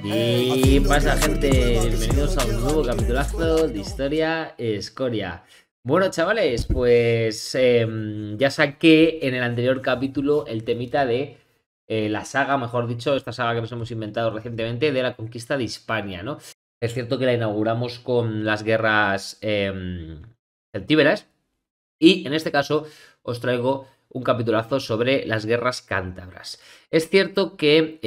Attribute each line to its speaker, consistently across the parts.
Speaker 1: Y pasa, gente, bienvenidos a un nuevo capitulazo de Historia Escoria. Bueno, chavales, pues ya saqué en el anterior capítulo el temita de la saga, mejor dicho, esta saga que nos hemos inventado recientemente de la conquista de Hispania, ¿no? Es cierto que la inauguramos con las guerras celtíberas y en este caso os traigo un capitulazo sobre las guerras cántabras. Es cierto que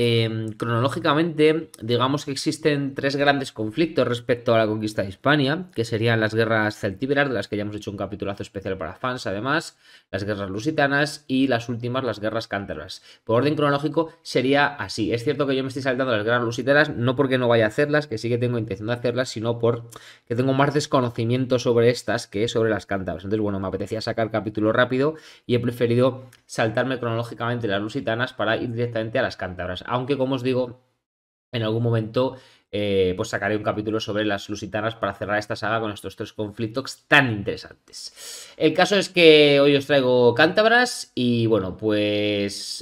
Speaker 1: cronológicamente, digamos que existen tres grandes conflictos respecto a la conquista de Hispania, que serían las guerras celtíberas, de las que ya hemos hecho un capitulazo especial para fans, además, las guerras lusitanas y las últimas, las guerras cántabras. Por orden cronológico sería así. Es cierto que yo me estoy saltando las guerras lusitanas, no porque no vaya a hacerlas, que sí que tengo intención de hacerlas, sino porque tengo más desconocimiento sobre estas que sobre las cántabras. Entonces, bueno, me apetecía sacar capítulo rápido y he preferido saltarme cronológicamente las lusitanas para ir directamente a las cántabras. Aunque, como os digo, en algún momento pues sacaré un capítulo sobre las lusitanas para cerrar esta saga con estos tres conflictos tan interesantes. El caso es que hoy os traigo cántabras y bueno, pues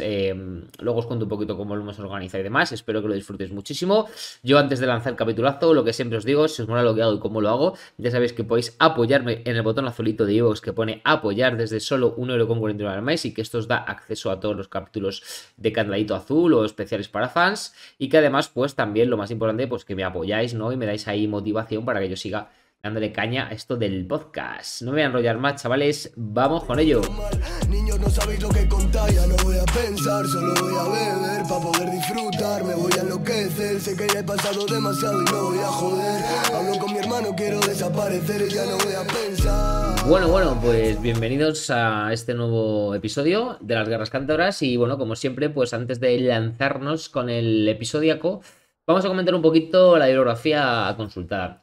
Speaker 1: luego os cuento un poquito cómo lo hemos organizado y demás. Espero que lo disfrutéis muchísimo. Yo antes de lanzar el capitulazo, lo que siempre os digo, si os mola lo que hago y cómo lo hago, ya sabéis que podéis apoyarme en el botón azulito de iVoox que pone apoyar desde solo 1,49€ al mes y que esto os da acceso a todos los capítulos de Candladito Azul o especiales para fans y que además pues también lo más importante pues que me apoyáis, ¿no? Y me dais ahí motivación para que yo siga dándole caña a esto del podcast. No me voy a enrollar más, chavales, vamos con ello.
Speaker 2: Niños, no sabéis lo que contáis, ya no voy a pensar, solo voy a beber para poder disfrutar, me voy a enloquecer, sé que ya he pasado demasiado y no voy a joder, hablo con mi hermano, quiero desaparecer y ya no voy a pensar.
Speaker 1: Bueno, pues bienvenidos a este nuevo episodio de las Guerras Cántabras y bueno, como siempre, pues antes de lanzarnos con el episodiaco, vamos a comentar un poquito la bibliografía consultada.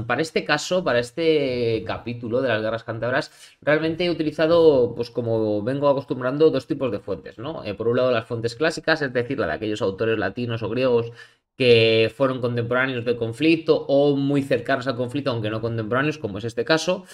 Speaker 1: Para este caso, para este capítulo de las Guerras Cántabras, realmente he utilizado, pues como vengo acostumbrando, dos tipos de fuentes, ¿no? Por un lado, las fuentes clásicas, es decir, la de aquellos autores latinos o griegos que fueron contemporáneos del conflicto o muy cercanos al conflicto, aunque no contemporáneos, como es este caso.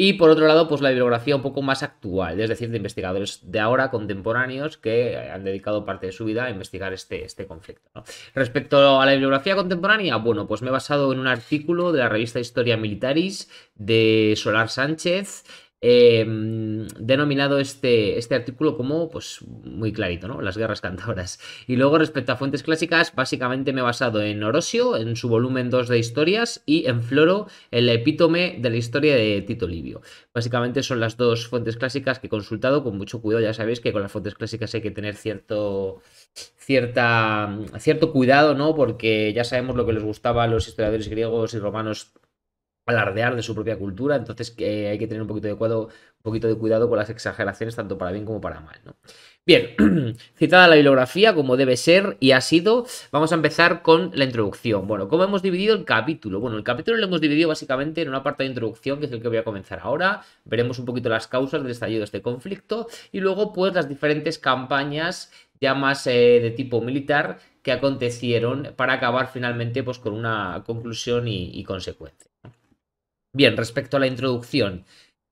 Speaker 1: Y por otro lado, pues la bibliografía un poco más actual, es decir, de investigadores de ahora, contemporáneos, que han dedicado parte de su vida a investigar este conflicto, ¿no? Respecto a la bibliografía contemporánea, bueno, pues me he basado en un artículo de la revista Historia Militaris de Solar Sánchez, denominado este artículo como, pues, muy clarito, ¿no? Las guerras cántabras. Y luego, respecto a fuentes clásicas, básicamente me he basado en Orosio, en su volumen 2 de historias, y en Floro, en la epítome de la historia de Tito Livio. Básicamente son las dos fuentes clásicas que he consultado con mucho cuidado. Ya sabéis que con las fuentes clásicas hay que tener cierto cuidado, ¿no? Porque ya sabemos lo que les gustaba a los historiadores griegos y romanos alardear de su propia cultura, entonces hay que tener un poquito de cuidado con las exageraciones, tanto para bien como para mal, ¿no? Bien, citada la bibliografía como debe ser y ha sido, vamos a empezar con la introducción. Bueno, ¿cómo hemos dividido el capítulo? Bueno, el capítulo lo hemos dividido básicamente en una parte de introducción, que es el que voy a comenzar ahora. Veremos un poquito las causas del estallido de este conflicto y luego pues las diferentes campañas ya más de tipo militar que acontecieron para acabar finalmente pues con una conclusión y consecuencia. Bien, respecto a la introducción,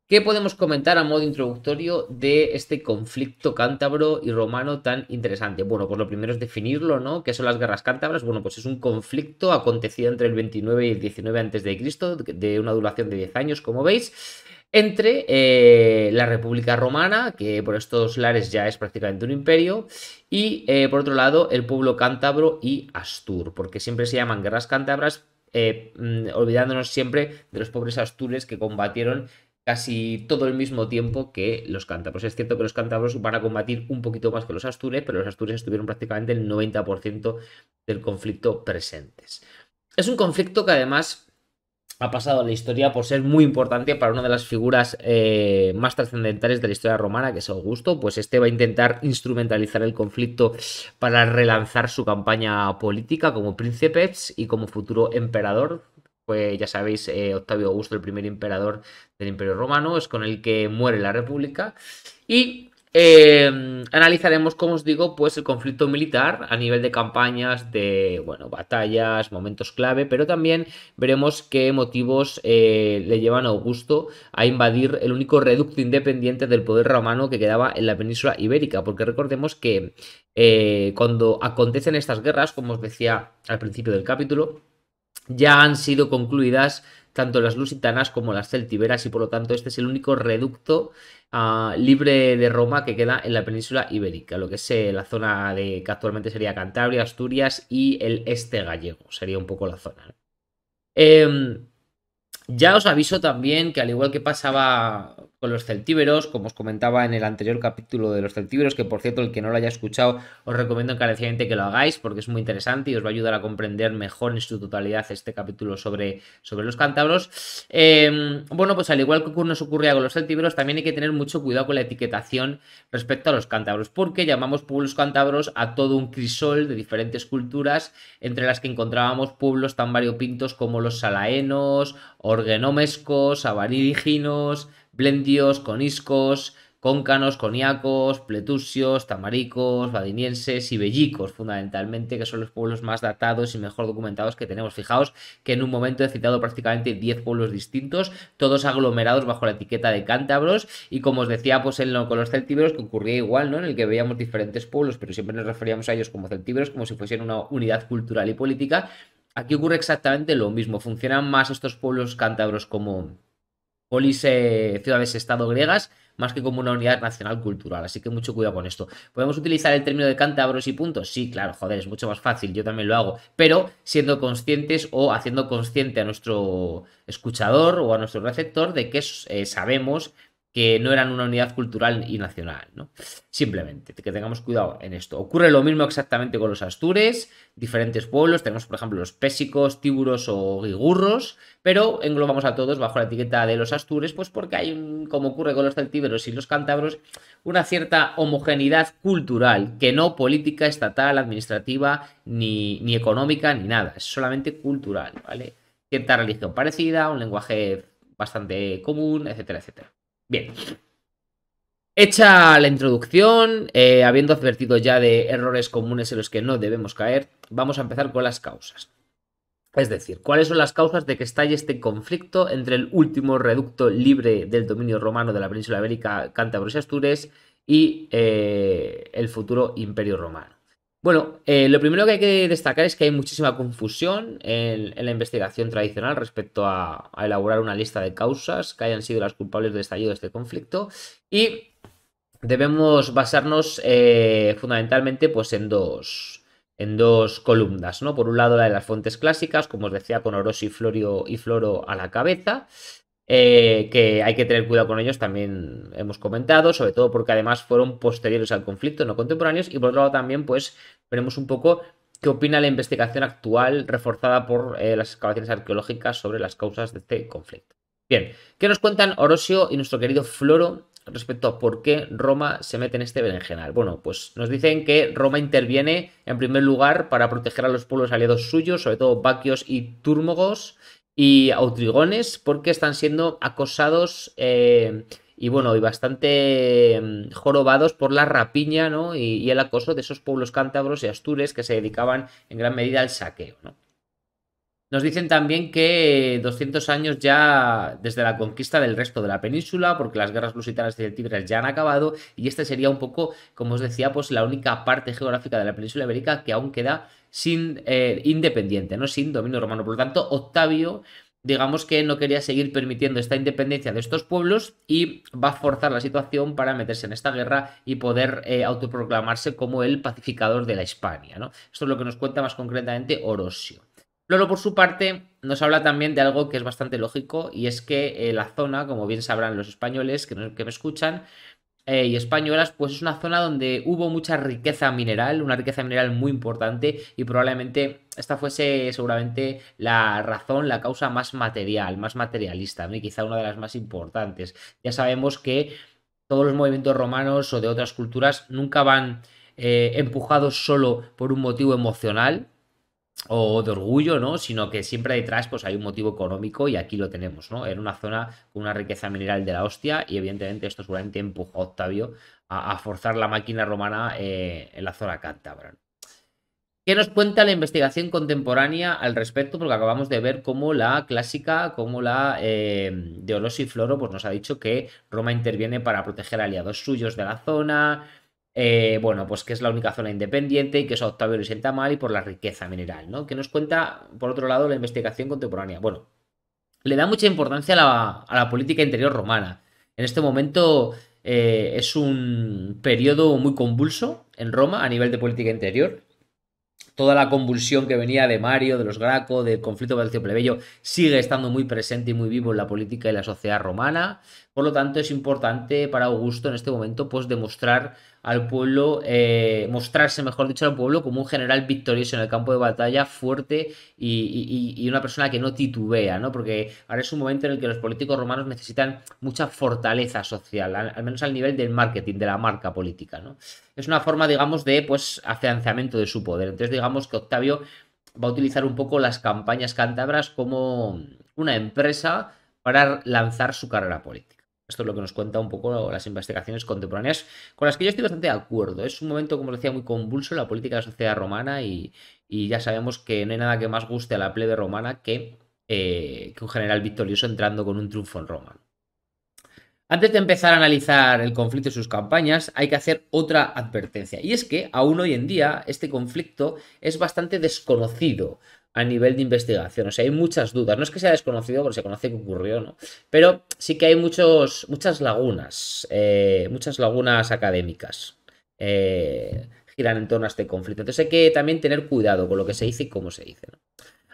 Speaker 1: ¿qué podemos comentar a modo introductorio de este conflicto cántabro y romano tan interesante? Bueno, pues lo primero es definirlo, ¿no? ¿Qué son las guerras cántabras? Bueno, pues es un conflicto acontecido entre el 29 y el 19 a.C., de una duración de 10 años, como veis, entre la República Romana, que por estos lares ya es prácticamente un imperio, y por otro lado el pueblo cántabro y Astur, porque siempre se llaman guerras cántabras, olvidándonos siempre de los pobres astures que combatieron casi todo el mismo tiempo que los cántabros. Es cierto que los cántabros van a combatir un poquito más que los astures, pero los astures estuvieron prácticamente el 90% del conflicto presentes. Es un conflicto que además ha pasado a la historia por ser muy importante para una de las figuras más trascendentales de la historia romana, que es Augusto. Pues este va a intentar instrumentalizar el conflicto para relanzar su campaña política como príncipes y como futuro emperador. Pues ya sabéis, Octavio Augusto, el primer emperador del Imperio Romano, es con el que muere la República. Y analizaremos, como os digo, pues el conflicto militar a nivel de campañas, de, bueno, batallas, momentos clave, pero también veremos qué motivos le llevan a Augusto a invadir el único reducto independiente del poder romano que quedaba en la península ibérica, porque recordemos que cuando acontecen estas guerras, como os decía al principio del capítulo, ya han sido concluidas tanto las lusitanas como las celtíberas y por lo tanto este es el único reducto libre de Roma que queda en la península ibérica, lo que es la zona de que actualmente sería Cantabria, Asturias y el este gallego, sería un poco la zona, ¿no? Ya os aviso también que al igual que pasaba con los celtíberos, como os comentaba en el anterior capítulo de los celtíberos, que por cierto el que no lo haya escuchado os recomiendo encarecidamente que lo hagáis porque es muy interesante y os va a ayudar a comprender mejor en su totalidad este capítulo sobre los cántabros. Bueno, pues al igual que nos ocurría con los celtíberos, también hay que tener mucho cuidado con la etiquetación respecto a los cántabros, porque llamamos pueblos cántabros a todo un crisol de diferentes culturas, entre las que encontrábamos pueblos tan variopintos como los salaenos, orguenomescos, avaríginos, blendios, coniscos, cóncanos, coniacos, pletusios, tamaricos, vadinienses y bellicos, fundamentalmente, que son los pueblos más datados y mejor documentados que tenemos. Fijaos que en un momento he citado prácticamente 10 pueblos distintos, todos aglomerados bajo la etiqueta de cántabros, y como os decía, pues con los celtíberos, que ocurría igual, ¿no? En el que veíamos diferentes pueblos, pero siempre nos referíamos a ellos como celtíberos, como si fuesen una unidad cultural y política. Aquí ocurre exactamente lo mismo. Funcionan más estos pueblos cántabros como polis, ciudades-estado griegas, más que como una unidad nacional cultural. Así que mucho cuidado con esto. ¿Podemos utilizar el término de cántabros y puntos? Sí, claro, joder, es mucho más fácil. Yo también lo hago. Pero siendo conscientes o haciendo consciente a nuestro escuchador o a nuestro receptor de que sabemos que no eran una unidad cultural y nacional, ¿no? Simplemente, que tengamos cuidado en esto. Ocurre lo mismo exactamente con los astures, diferentes pueblos, tenemos por ejemplo los pésicos, tíburos o guigurros, pero englobamos a todos bajo la etiqueta de los astures, pues porque hay, como ocurre con los celtíberos y los cántabros, una cierta homogeneidad cultural, que no política, estatal, administrativa, ni económica, ni nada, es solamente cultural, ¿vale? Cierta religión parecida, un lenguaje bastante común, etcétera, etcétera. Bien, hecha la introducción, habiendo advertido ya de errores comunes en los que no debemos caer, vamos a empezar con las causas. Es decir, ¿cuáles son las causas de que estalle este conflicto entre el último reducto libre del dominio romano de la península ibérica, cántabros y astures, y el futuro imperio romano? Bueno, lo primero que hay que destacar es que hay muchísima confusión en la investigación tradicional respecto a elaborar una lista de causas que hayan sido las culpables del estallido de este conflicto, y debemos basarnos fundamentalmente pues, en dos columnas, ¿no? Por un lado, la de las fuentes clásicas, como os decía, con Orosio y Floro a la cabeza, que hay que tener cuidado con ellos, también hemos comentado, sobre todo porque además fueron posteriores al conflicto, no contemporáneos, y por otro lado también, pues, veremos un poco qué opina la investigación actual reforzada por las excavaciones arqueológicas sobre las causas de este conflicto. Bien, ¿qué nos cuentan Orosio y nuestro querido Floro respecto a por qué Roma se mete en este berenjenal? Bueno, pues nos dicen que Roma interviene en primer lugar para proteger a los pueblos aliados suyos, sobre todo vaquios y túrmogos y autrigones, porque están siendo acosados y bueno, y bastante jorobados por la rapiña, ¿no? Y el acoso de esos pueblos cántabros y astures que se dedicaban en gran medida al saqueo, ¿no? Nos dicen también que 200 años ya desde la conquista del resto de la península, porque las guerras lusitanas y celtíberas ya han acabado, y este sería un poco, como os decía, pues la única parte geográfica de la península ibérica que aún queda sin independiente, no sin dominio romano. Por lo tanto, Octavio, digamos que no quería seguir permitiendo esta independencia de estos pueblos y va a forzar la situación para meterse en esta guerra y poder autoproclamarse como el pacificador de la Hispania, ¿no? Esto es lo que nos cuenta más concretamente Orosio. Lolo, por su parte, nos habla también de algo que es bastante lógico, y es que la zona, como bien sabrán los españoles que me escuchan y españolas, pues es una zona donde hubo mucha riqueza mineral, una riqueza mineral muy importante, y probablemente esta fuese seguramente la razón, la causa más material, más materialista, ¿no? Y quizá una de las más importantes. Ya sabemos que todos los movimientos romanos o de otras culturas nunca van empujados solo por un motivo emocional o de orgullo, ¿no? Sino que siempre detrás pues hay un motivo económico, y aquí lo tenemos, ¿no? En una zona con una riqueza mineral de la hostia, y evidentemente esto seguramente empujó a Octavio a forzar la máquina romana en la zona cántabra. ¿Qué nos cuenta la investigación contemporánea al respecto? Porque acabamos de ver cómo la clásica, como la de Orosio y Floro, pues nos ha dicho que Roma interviene para proteger aliados suyos de la zona, bueno, pues que es la única zona independiente y que eso a Octavio le sienta mal y por la riqueza mineral, ¿no? Que nos cuenta, por otro lado, la investigación contemporánea. Bueno, le da mucha importancia a la política interior romana. En este momento es un periodo muy convulso en Roma a nivel de política interior. Toda la convulsión que venía de Mario, de los Graco, del conflicto patricio-plebeyo, sigue estando muy presente y muy vivo en la política y la sociedad romana. Por lo tanto, es importante para Augusto en este momento, pues, demostrar al pueblo, mostrarse, mejor dicho, al pueblo como un general victorioso en el campo de batalla, fuerte y una persona que no titubea, ¿no? Porque ahora es un momento en el que los políticos romanos necesitan mucha fortaleza social, al menos al nivel del marketing, de la marca política, ¿no? Es una forma, digamos, de pues afianzamiento de su poder. Entonces, digamos que Octavio va a utilizar un poco las campañas cántabras como una empresa para lanzar su carrera política. Esto es lo que nos cuenta un poco las investigaciones contemporáneas, con las que yo estoy bastante de acuerdo. Es un momento, como os decía, muy convulso en la política de la sociedad romana y ya sabemos que no hay nada que más guste a la plebe romana que un general victorioso entrando con un triunfo en Roma. Antes de empezar a analizar el conflicto y sus campañas, hay que hacer otra advertencia. Y es que aún hoy en día este conflicto es bastante desconocido a nivel de investigación. O sea, hay muchas dudas. No es que sea desconocido porque se conoce que ocurrió, ¿no? Pero sí que hay muchas lagunas académicas. Giran en torno a este conflicto. Entonces hay que también tener cuidado con lo que se dice y cómo se dice, ¿no?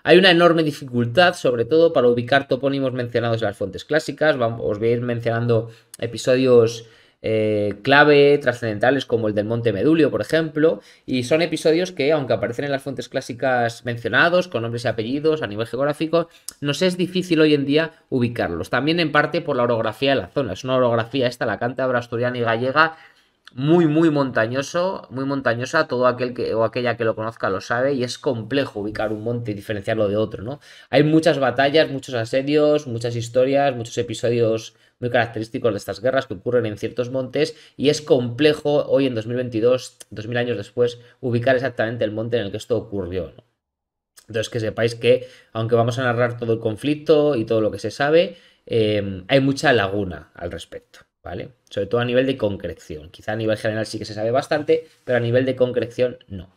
Speaker 1: Hay una enorme dificultad, sobre todo, para ubicar topónimos mencionados en las fuentes clásicas. Os voy a ir mencionando episodios clave, trascendentales, como el del Monte Medulio, por ejemplo. Y son episodios que, aunque aparecen en las fuentes clásicas mencionados, con nombres y apellidos a nivel geográfico, nos es difícil hoy en día ubicarlos. También en parte por la orografía de la zona. Es una orografía esta, la cántabra, asturiana y gallega, muy montañoso, muy montañosa, todo aquel que o aquella que lo conozca lo sabe, y es complejo ubicar un monte y diferenciarlo de otro, ¿no? Hay muchas batallas, muchos asedios, muchas historias, muchos episodios muy característicos de estas guerras que ocurren en ciertos montes, y es complejo hoy en 2022, 2000 años después, ubicar exactamente el monte en el que esto ocurrió, ¿no? Entonces, que sepáis que, aunque vamos a narrar todo el conflicto y todo lo que se sabe, hay mucha laguna al respecto, ¿vale? Sobre todo a nivel de concreción. Quizá a nivel general sí que se sabe bastante, pero a nivel de concreción no.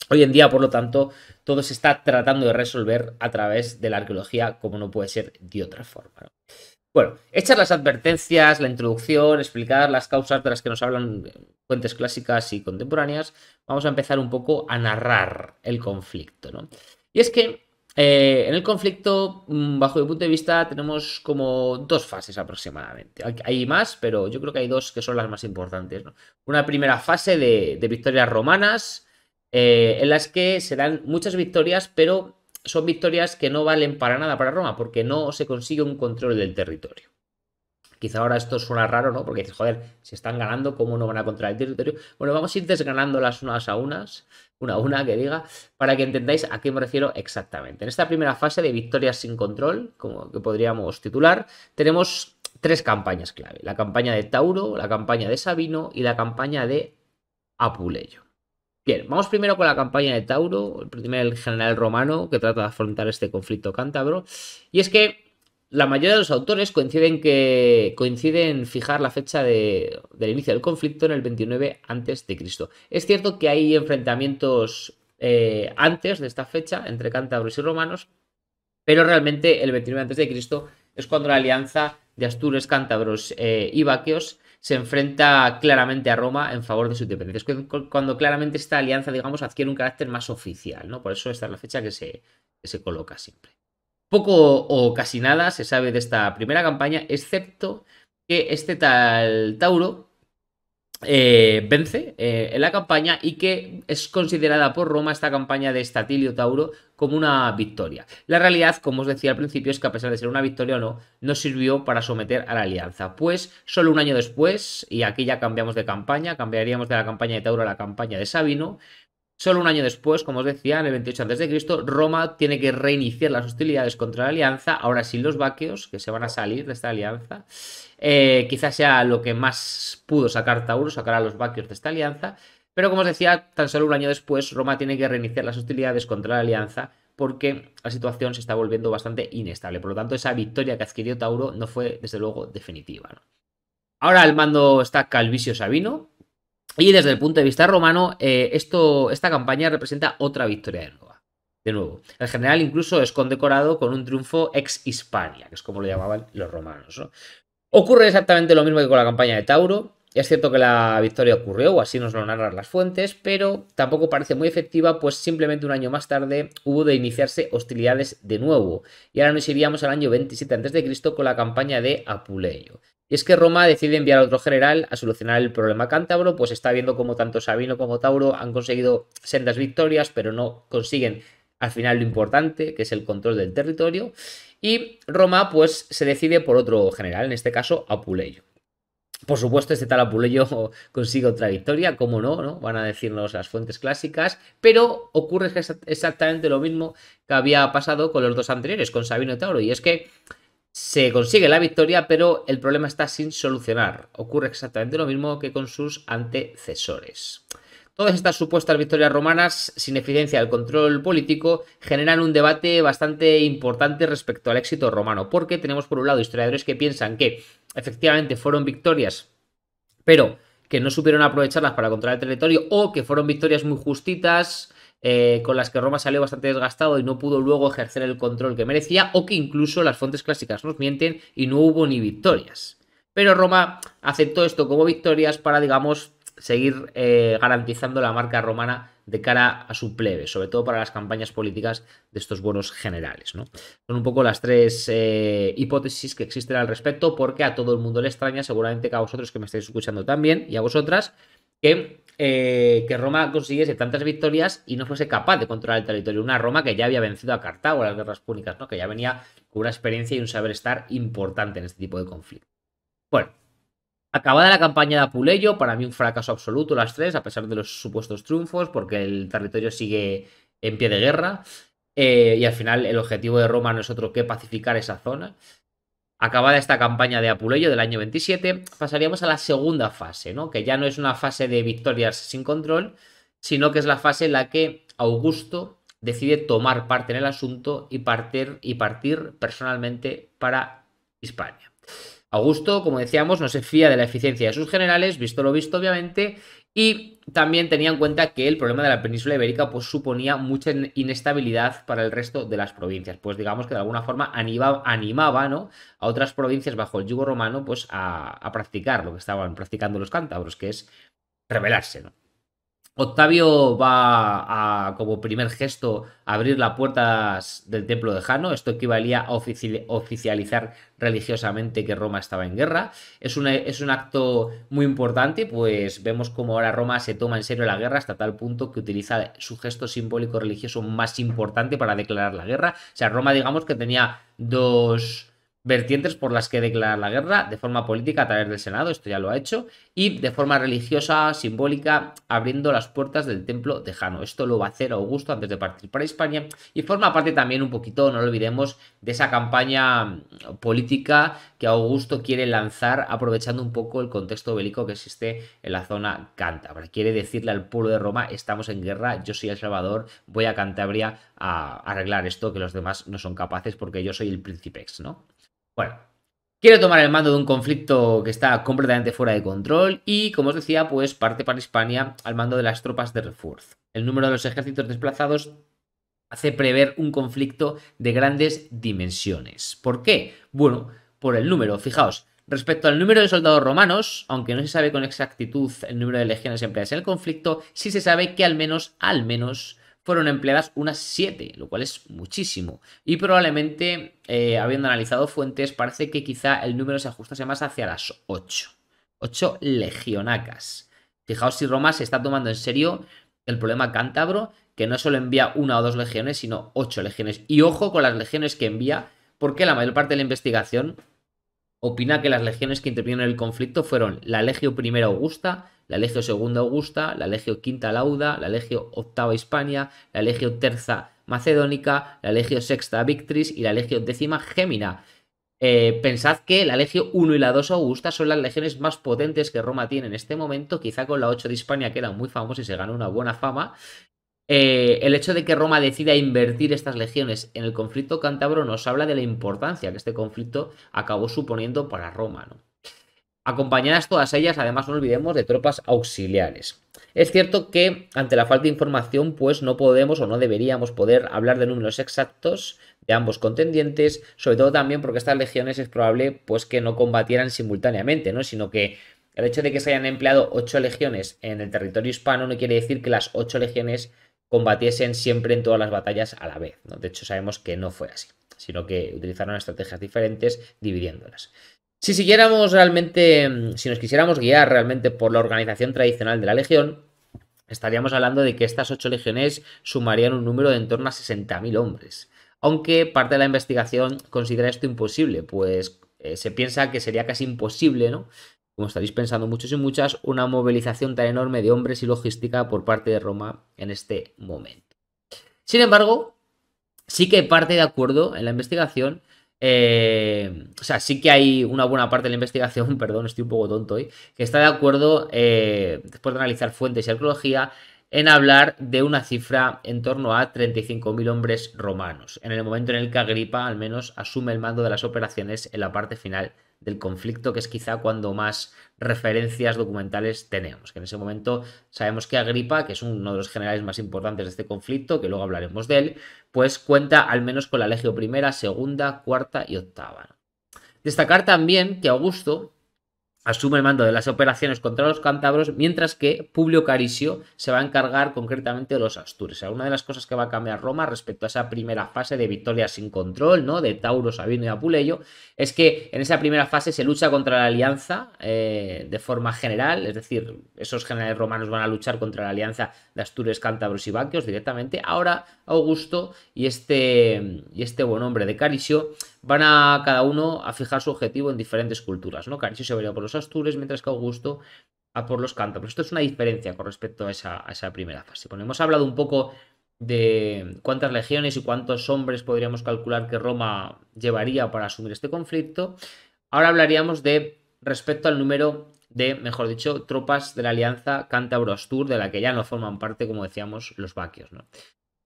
Speaker 1: Hoy en día, por lo tanto, todo se está tratando de resolver a través de la arqueología, como no puede ser de otra forma, ¿no? Bueno, hechas las advertencias, la introducción, explicar las causas de las que nos hablan fuentes clásicas y contemporáneas, vamos a empezar un poco a narrar el conflicto, ¿no? Y es que en el conflicto, bajo mi punto de vista, tenemos como dos fases aproximadamente. Hay más, pero yo creo que hay dos que son las más importantes, ¿no? Una primera fase de victorias romanas, en las que se dan muchas victorias, pero son victorias que no valen para nada para Roma, porque no se consigue un control del territorio. Quizá ahora esto suena raro, ¿no? Porque dices, joder, si están ganando, ¿cómo no van a controlar el territorio? Bueno, vamos a ir desgranándolas unas a unas, una a una que diga, para que entendáis a qué me refiero exactamente. En esta primera fase de victorias sin control, como que podríamos titular, tenemos tres campañas clave. La campaña de Tauro, la campaña de Sabino y la campaña de Apuleyo. Bien, vamos primero con la campaña de Tauro, el primer general romano que trata de afrontar este conflicto cántabro. Y es que la mayoría de los autores coinciden en fijar la fecha del inicio del conflicto en el 29 a.C. Es cierto que hay enfrentamientos antes de esta fecha entre cántabros y romanos, pero realmente el 29 a.C. es cuando la alianza de astures, cántabros y vaqueos se enfrenta claramente a Roma en favor de su independencia. Es cuando claramente esta alianza, digamos, adquiere un carácter más oficial, ¿no? Por eso esta es la fecha que se coloca siempre. Poco o casi nada se sabe de esta primera campaña, excepto que este tal Tauro vence en la campaña y que es considerada por Roma esta campaña de Statilio Tauro como una victoria. La realidad, como os decía al principio, es que a pesar de ser una victoria o no, no sirvió para someter a la alianza, pues solo un año después, y aquí ya cambiamos de campaña, cambiaríamos de la campaña de Tauro a la campaña de Sabino. Solo un año después, como os decía, en el 28 a.C., Roma tiene que reiniciar las hostilidades contra la alianza, ahora sin los vaqueos, que se van a salir de esta alianza. Quizás sea lo que más pudo sacar Tauro, sacar a los vaqueos de esta alianza. Pero como os decía, tan solo un año después, Roma tiene que reiniciar las hostilidades contra la alianza porque la situación se está volviendo bastante inestable. Por lo tanto, esa victoria que adquirió Tauro no fue, desde luego, definitiva, ¿no? Ahora al mando está Calvisio Sabino, Y desde el punto de vista romano, esta campaña representa otra victoria de nuevo. De nuevo, el general incluso es condecorado con un triunfo ex Hispania, que es como lo llamaban los romanos, ¿no? Ocurre exactamente lo mismo que con la campaña de Tauro. Es cierto que la victoria ocurrió, o así nos lo narran las fuentes, pero tampoco parece muy efectiva, pues simplemente un año más tarde hubo de iniciarse hostilidades de nuevo. Y ahora nos iríamos al año 27 a.C. con la campaña de Apuleyo. Y es que Roma decide enviar a otro general a solucionar el problema cántabro, pues está viendo como tanto Sabino como Tauro han conseguido sendas victorias, pero no consiguen al final lo importante, que es el control del territorio. Y Roma, pues, se decide por otro general, en este caso Apuleyo. Por supuesto, este tal Apuleyo consigue otra victoria, como no, ¿no? Van a decirnos las fuentes clásicas, pero ocurre exactamente lo mismo que había pasado con los dos anteriores, con Sabino y Tauro, y es que se consigue la victoria, pero el problema está sin solucionar. Ocurre exactamente lo mismo que con sus antecesores. Todas estas supuestas victorias romanas, sin eficiencia del control político, generan un debate bastante importante respecto al éxito romano, porque tenemos por un lado historiadores que piensan que efectivamente fueron victorias, pero que no supieron aprovecharlas para controlar el territorio, o que fueron victorias muy justitas, con las que Roma salió bastante desgastado y no pudo luego ejercer el control que merecía, o que incluso las fuentes clásicas nos mienten y no hubo ni victorias. Pero Roma aceptó esto como victorias para, digamos, seguir garantizando la marca romana de cara a su plebe, sobre todo para las campañas políticas de estos buenos generales, ¿no? Son un poco las tres hipótesis que existen al respecto, porque a todo el mundo le extraña, seguramente que a vosotros que me estáis escuchando también, y a vosotras, que Roma consiguiese tantas victorias y no fuese capaz de controlar el territorio. Una Roma que ya había vencido a Cartago en las guerras púnicas, ¿no? Que ya venía con una experiencia y un saber estar importante en este tipo de conflictos. Bueno, acabada la campaña de Apuleyo, para mí un fracaso absoluto las tres, a pesar de los supuestos triunfos, porque el territorio sigue en pie de guerra, y al final el objetivo de Roma no es otro que pacificar esa zona. Acabada esta campaña de Apuleyo del año 27, pasaríamos a la segunda fase, ¿no? Que ya no es una fase de victorias sin control, sino que es la fase en la que Augusto decide tomar parte en el asunto y partir personalmente para Hispania. Augusto, como decíamos, no se fía de la eficiencia de sus generales, visto lo visto, obviamente, y también tenía en cuenta que el problema de la península ibérica pues, suponía mucha inestabilidad para el resto de las provincias. Pues digamos que de alguna forma animaba, ¿no? A otras provincias bajo el yugo romano pues, a practicar lo que estaban practicando los cántabros, que es rebelarse, ¿no? Octavio va a, como primer gesto, abrir las puertas del templo de Jano. Esto equivalía a oficializar religiosamente que Roma estaba en guerra. Es un acto muy importante, pues vemos como ahora Roma se toma en serio la guerra hasta tal punto que utiliza su gesto simbólico religioso más importante para declarar la guerra. O sea, Roma, digamos que tenía dos vertientes por las que declarar la guerra: de forma política a través del Senado, esto ya lo ha hecho, y de forma religiosa, simbólica, abriendo las puertas del templo de Jano. Esto lo va a hacer Augusto antes de partir para Hispania, y forma parte también un poquito, no lo olvidemos, de esa campaña política que Augusto quiere lanzar, aprovechando un poco el contexto bélico que existe en la zona cántabra. Quiere decirle al pueblo de Roma: estamos en guerra, yo soy el Salvador, voy a Cantabria a arreglar esto que los demás no son capaces porque yo soy el príncipex, ¿no? Bueno, quiere tomar el mando de un conflicto que está completamente fuera de control y, como os decía, pues parte para Hispania al mando de las tropas de refuerzo. El número de los ejércitos desplazados hace prever un conflicto de grandes dimensiones. ¿Por qué? Bueno, por el número. Fijaos, respecto al número de soldados romanos, aunque no se sabe con exactitud el número de legiones empleadas en el conflicto, sí se sabe que al menos fueron empleadas unas 7, lo cual es muchísimo. Y probablemente, habiendo analizado fuentes, parece que quizá el número se ajustase más hacia las 8. 8 legionacas. Fijaos si Roma se está tomando en serio el problema cántabro, que no solo envía una o dos legiones, sino 8 legiones. Y ojo con las legiones que envía, porque la mayor parte de la investigación opina que las legiones que intervinieron en el conflicto fueron la Legio I Augusta, la Legio II Augusta, la Legio V Lauda, la Legio VIII Hispania, la Legio III Macedónica, la Legio VI Victris y la Legio X Gémina. Pensad que la Legio I y la II Augusta son las legiones más potentes que Roma tiene en este momento, quizá con la 8 de Hispania, que era muy famosa y se ganó una buena fama. El hecho de que Roma decida invertir estas legiones en el conflicto cántabro nos habla de la importancia que este conflicto acabó suponiendo para Roma, ¿no? acompañadas todas ellas, además no olvidemos, de tropas auxiliares. Es cierto que ante la falta de información, pues no podemos o no deberíamos poder hablar de números exactos de ambos contendientes, sobre todo también porque estas legiones es probable pues que no combatieran simultáneamente, ¿no? Sino que el hecho de que se hayan empleado 8 legiones en el territorio hispano no quiere decir que las 8 legiones combatiesen siempre en todas las batallas a la vez, ¿no? De hecho, sabemos que no fue así, sino que utilizaron estrategias diferentes dividiéndolas. Si siguiéramos realmente, si nos quisiéramos guiar realmente por la organización tradicional de la legión, estaríamos hablando de que estas 8 legiones sumarían un número de en torno a 60.000 hombres. Aunque parte de la investigación considera esto imposible, pues se piensa que sería casi imposible, ¿no? Como estaréis pensando muchos y muchas, una movilización tan enorme de hombres y logística por parte de Roma en este momento. Sin embargo, sí que hay parte de acuerdo en la investigación. O sea, sí que hay una buena parte de la investigación, perdón, estoy un poco tonto hoy, que está de acuerdo, después de analizar fuentes y arqueología, en hablar de una cifra en torno a 35.000 hombres romanos, en el momento en el que Agripa al menos asume el mando de las operaciones en la parte final del conflicto, que es quizá cuando más referencias documentales tenemos. Que en ese momento sabemos que Agripa, que es uno de los generales más importantes de este conflicto, que luego hablaremos de él, pues cuenta al menos con la Legio I, segunda, cuarta y octava. Destacar también que Augusto asume el mando de las operaciones contra los cántabros, mientras que Publio Carisio se va a encargar concretamente de los astures. O sea, una de las cosas que va a cambiar Roma respecto a esa primera fase de victoria sin control, ¿no? De Tauro, Sabino y Apuleyo, es que en esa primera fase se lucha contra la alianza de forma general, es decir, esos generales romanos van a luchar contra la alianza de astures, cántabros y vaquios directamente. Ahora Augusto y este buen hombre de Carisio van a cada uno a fijar su objetivo en diferentes culturas, ¿no? Carisio se vería por los astures, mientras que Augusto a por los cántabros. Esto es una diferencia con respecto a esa primera fase. Bueno, hemos hablado un poco de cuántas legiones y cuántos hombres podríamos calcular que Roma llevaría para asumir este conflicto. Ahora hablaríamos de respecto al número de, mejor dicho, tropas de la alianza cántabro-astur, de la que ya no forman parte, como decíamos, los vaquios, ¿no?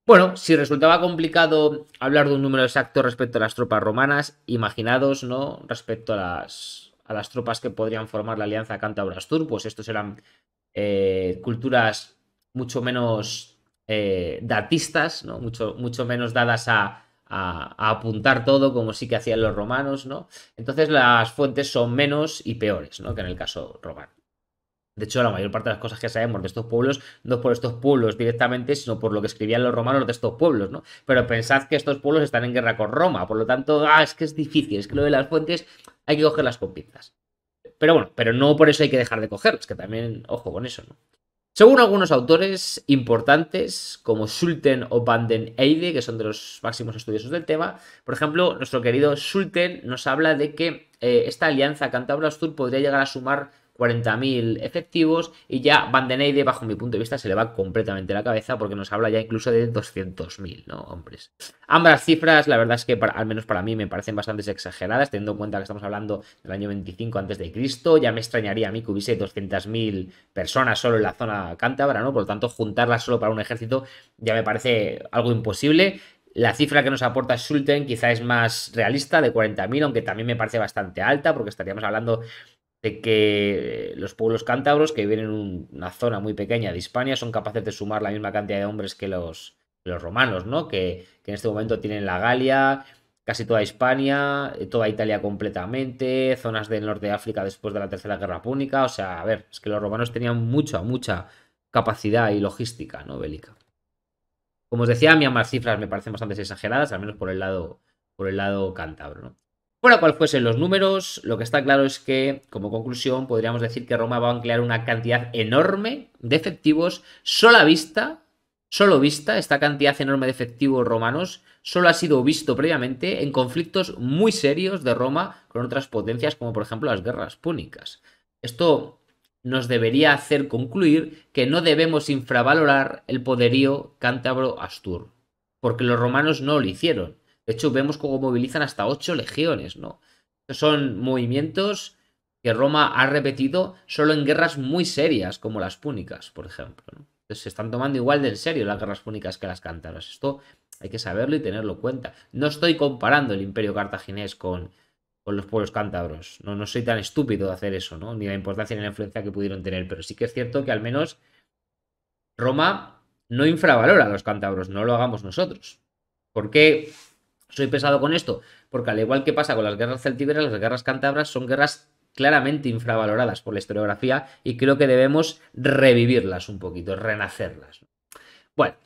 Speaker 1: Bueno, si resultaba complicado hablar de un número exacto respecto a las tropas romanas, imaginados, ¿no? Respecto a las tropas que podrían formar la alianza cántabro-astur, pues estos eran culturas mucho menos datistas, ¿no? Mucho menos dadas a apuntar todo, como sí que hacían los romanos, ¿no? Entonces las fuentes son menos y peores, ¿no? Que en el caso romano. De hecho, la mayor parte de las cosas que sabemos de estos pueblos no es por estos pueblos directamente, sino por lo que escribían los romanos de estos pueblos, ¿no? Pero pensad que estos pueblos están en guerra con Roma, por lo tanto, es que es difícil, es que lo de las fuentes hay que cogerlas con pinzas. Pero bueno, pero no por eso hay que dejar de cogerlas, que también, ojo con eso, ¿no? Según algunos autores importantes, como Schulten o Van den Eyde, que son de los máximos estudiosos del tema, por ejemplo, nuestro querido Schulten nos habla de que esta alianza Cantabro-Astur podría llegar a sumar 40.000 efectivos, y ya Van den Eyde, bajo mi punto de vista, se le va completamente la cabeza porque nos habla ya incluso de 200.000, ¿no? Hombres. Ambas cifras, la verdad es que al menos para mí me parecen bastante exageradas, teniendo en cuenta que estamos hablando del año 25 a.C. Ya me extrañaría a mí que hubiese 200.000 personas solo en la zona cántabra, ¿no? Por lo tanto, juntarlas solo para un ejército ya me parece algo imposible. La cifra que nos aporta Schulten quizá es más realista, de 40.000, aunque también me parece bastante alta, porque estaríamos hablando de que los pueblos cántabros que viven en una zona muy pequeña de Hispania son capaces de sumar la misma cantidad de hombres que los romanos, ¿no? Que en este momento tienen la Galia, casi toda Hispania, toda Italia completamente, zonas del norte de África después de la Tercera Guerra Púnica. O sea, a ver, es que los romanos tenían mucha capacidad y logística, ¿no? Bélica. Como os decía, a mí ambas cifras me parecen bastante exageradas, al menos por el lado cántabro, ¿no? Fuera cual fuesen los números, lo que está claro es que, como conclusión, podríamos decir que Roma va a emplear una cantidad enorme de efectivos solo vista, esta cantidad enorme de efectivos romanos solo ha sido visto previamente en conflictos muy serios de Roma con otras potencias, como por ejemplo las guerras púnicas. Esto nos debería hacer concluir que no debemos infravalorar el poderío cántabro-astur, porque los romanos no lo hicieron. De hecho, vemos cómo movilizan hasta 8 legiones, ¿no? Estos son movimientos que Roma ha repetido solo en guerras muy serias, como las púnicas, por ejemplo, ¿no? Entonces se están tomando igual de en serio las guerras púnicas que las cántabras. Esto hay que saberlo y tenerlo en cuenta. No estoy comparando el imperio cartaginés con con los pueblos cántabros. No, no soy tan estúpido de hacer eso, ¿no? Ni la importancia ni la influencia que pudieron tener. Pero sí que es cierto que al menos Roma no infravalora a los cántabros, no lo hagamos nosotros. ¿Por qué soy pesado con esto? Porque al igual que pasa con las guerras celtíberas, las guerras cántabras son guerras claramente infravaloradas por la historiografía y creo que debemos revivirlas un poquito, renacerlas. Bueno,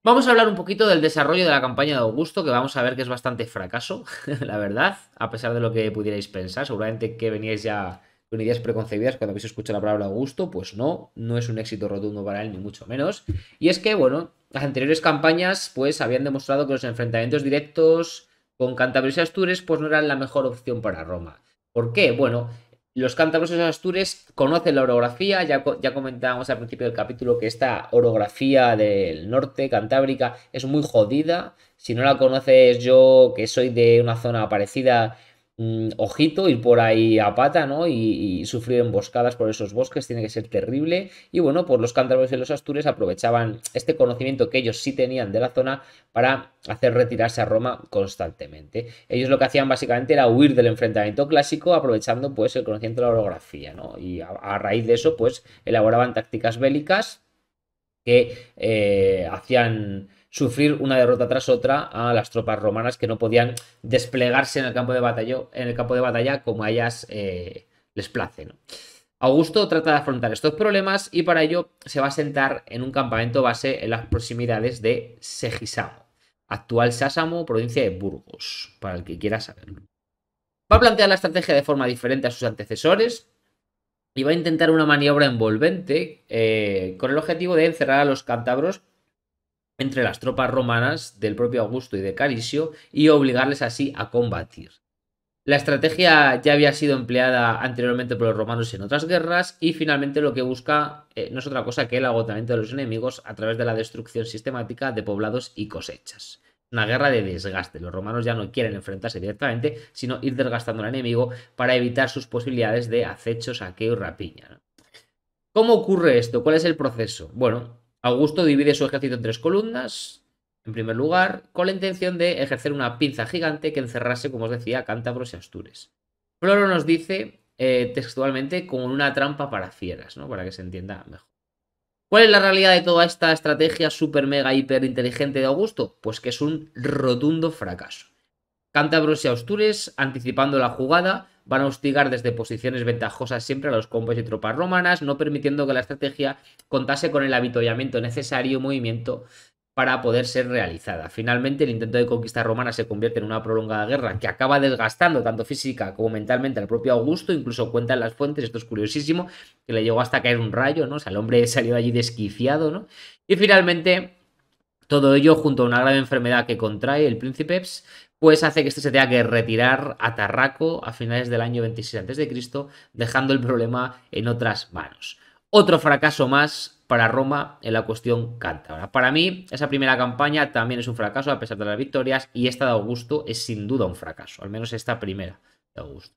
Speaker 1: vamos a hablar un poquito del desarrollo de la campaña de Augusto, que vamos a ver que es bastante fracaso, la verdad, a pesar de lo que pudierais pensar. Seguramente que veníais ya con ideas preconcebidas cuando habéis escuchado la palabra Augusto, pues no, no es un éxito rotundo para él, ni mucho menos. Y es que, bueno, las anteriores campañas, pues habían demostrado que los enfrentamientos directos con cántabros y astures, pues no eran la mejor opción para Roma. ¿Por qué? Bueno, los cántabros y los astures conocen la orografía, ya comentábamos al principio del capítulo que esta orografía del norte, cantábrica, es muy jodida. Si no la conoces, yo que soy de una zona parecida, ojito, ir por ahí a pata, ¿no? Y sufrir emboscadas por esos bosques tiene que ser terrible. Y bueno, pues los cántabros y los astures aprovechaban este conocimiento que ellos sí tenían de la zona para hacer retirarse a Roma constantemente. Ellos lo que hacían básicamente era huir del enfrentamiento clásico aprovechando pues el conocimiento de la orografía, ¿no? Y a raíz de eso pues elaboraban tácticas bélicas que hacían sufrir una derrota tras otra a las tropas romanas que no podían desplegarse en el campo de batalla, como a ellas les place, ¿no? Augusto trata de afrontar estos problemas y para ello se va a sentar en un campamento base en las proximidades de Segisamo, actual Sásamo, provincia de Burgos, para el que quiera saberlo. Va a plantear la estrategia de forma diferente a sus antecesores y va a intentar una maniobra envolvente con el objetivo de encerrar a los cántabros entre las tropas romanas del propio Augusto y de Carisio y obligarles así a combatir. La estrategia ya había sido empleada anteriormente por los romanos en otras guerras y finalmente lo que busca no es otra cosa que el agotamiento de los enemigos a través de la destrucción sistemática de poblados y cosechas. Una guerra de desgaste. Los romanos ya no quieren enfrentarse directamente, sino ir desgastando al enemigo para evitar sus posibilidades de acecho, saqueo y rapiña. ¿Cómo ocurre esto? ¿Cuál es el proceso? Bueno, Augusto divide su ejército en 3 columnas. En primer lugar, con la intención de ejercer una pinza gigante que encerrase, como os decía, a cántabros y astures. Floro nos dice textualmente como una trampa para fieras, ¿no? Para que se entienda mejor. ¿Cuál es la realidad de toda esta estrategia super mega hiper inteligente de Augusto? Pues que es un rotundo fracaso. Cántabros y astures, anticipando la jugada, van a hostigar desde posiciones ventajosas siempre a los convoys y tropas romanas, no permitiendo que la estrategia contase con el avituallamiento necesario movimiento para poder ser realizada. Finalmente, el intento de conquista romana se convierte en una prolongada guerra que acaba desgastando tanto física como mentalmente al propio Augusto. Incluso cuentan las fuentes, esto es curiosísimo, que le llegó hasta caer un rayo, ¿no? O sea, el hombre salió de allí desquiciado, ¿no? Y finalmente, todo ello, junto a una grave enfermedad que contrae el príncipeps, pues hace que este se tenga que retirar a Tarraco a finales del año 26 a.C., dejando el problema en otras manos. Otro fracaso más para Roma en la cuestión cántabra. Para mí, esa primera campaña también es un fracaso a pesar de las victorias y esta de Augusto es sin duda un fracaso, al menos esta primera de Augusto.